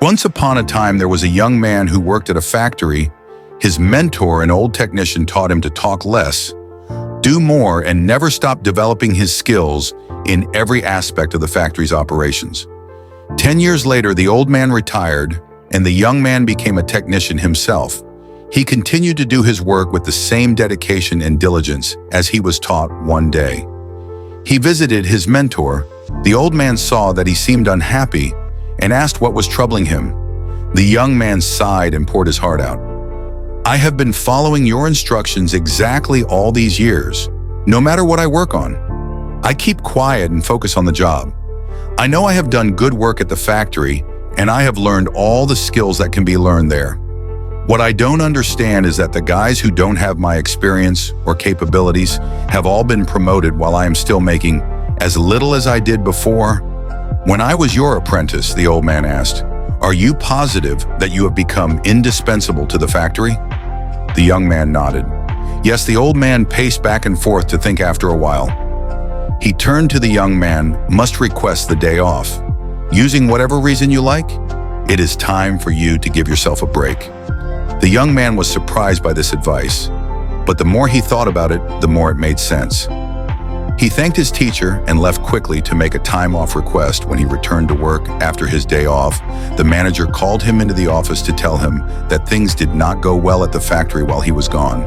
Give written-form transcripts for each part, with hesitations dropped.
Once upon a time, there was a young man who worked at a factory. His mentor, an old technician, taught him to talk less, do more, and never stop developing his skills in every aspect of the factory's operations. 10 years later, the old man retired, and the young man became a technician himself. He continued to do his work with the same dedication and diligence as he was taught one day. He visited his mentor. The old man saw that he seemed unhappy and asked what was troubling him. The young man sighed and poured his heart out. "I have been following your instructions exactly all these years, no matter what I work on. I keep quiet and focus on the job. I know I have done good work at the factory, and I have learned all the skills that can be learned there. What I don't understand is that the guys who don't have my experience or capabilities have all been promoted while I am still making as little as I did before." "When I was your apprentice," the old man asked, "are you positive that you have become indispensable to the factory?" The young man nodded. Yes, the old man paced back and forth to think after a while. He turned to the young man. "Must request the day off. Using whatever reason you like, it is time for you to give yourself a break." The young man was surprised by this advice, but the more he thought about it, the more it made sense. He thanked his teacher and left quickly to make a time-off request. When he returned to work after his day off, the manager called him into the office to tell him that things did not go well at the factory while he was gone.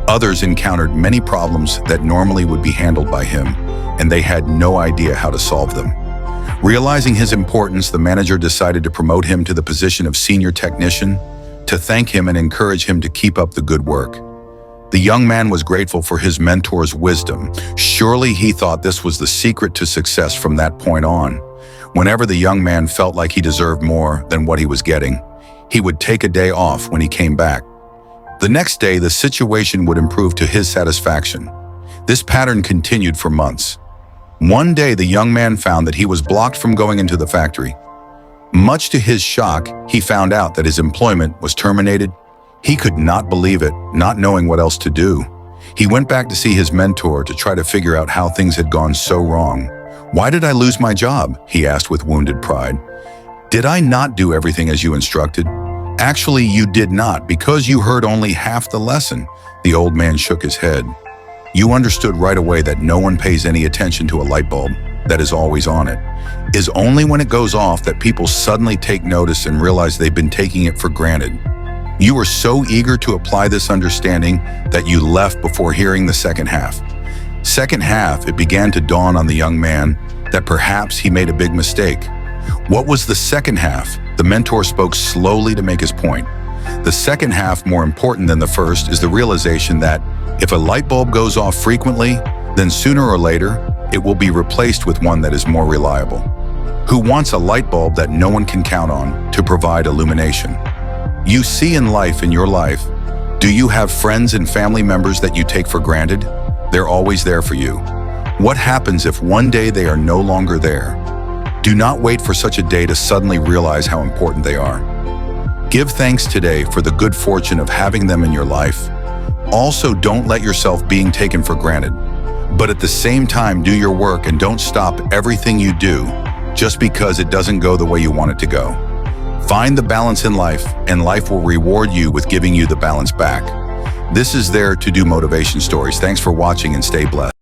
Others encountered many problems that normally would be handled by him, and they had no idea how to solve them. Realizing his importance, the manager decided to promote him to the position of senior technician, to thank him and encourage him to keep up the good work. The young man was grateful for his mentor's wisdom. Surely he thought this was the secret to success from that point on. Whenever the young man felt like he deserved more than what he was getting, he would take a day off when he came back. The next day, the situation would improve to his satisfaction. This pattern continued for months. One day, the young man found that he was blocked from going into the factory. Much to his shock, he found out that his employment was terminated. He could not believe it, not knowing what else to do. He went back to see his mentor to try to figure out how things had gone so wrong. "Why did I lose my job?" he asked with wounded pride. "Did I not do everything as you instructed?" "Actually, you did not, because you heard only half the lesson." The old man shook his head. "You understood right away that no one pays any attention to a light bulb that is always on it. It's only when it goes off that people suddenly take notice and realize they've been taking it for granted. You were so eager to apply this understanding that you left before hearing the second half." Second half, it began to dawn on the young man that perhaps he made a big mistake. What was the second half? The mentor spoke slowly to make his point. The second half, more important than the first, is the realization that if a light bulb goes off frequently, then sooner or later, it will be replaced with one that is more reliable. Who wants a light bulb that no one can count on to provide illumination? You see in life, in your life, do you have friends and family members that you take for granted? They're always there for you. What happens if one day they are no longer there? Do not wait for such a day to suddenly realize how important they are. Give thanks today for the good fortune of having them in your life. Also, don't let yourself being taken for granted. But at the same time, do your work and don't stop everything you do just because it doesn't go the way you want it to go. Find the balance in life, and life will reward you with giving you the balance back. This is There to Do Motivation Stories. Thanks for watching and stay blessed.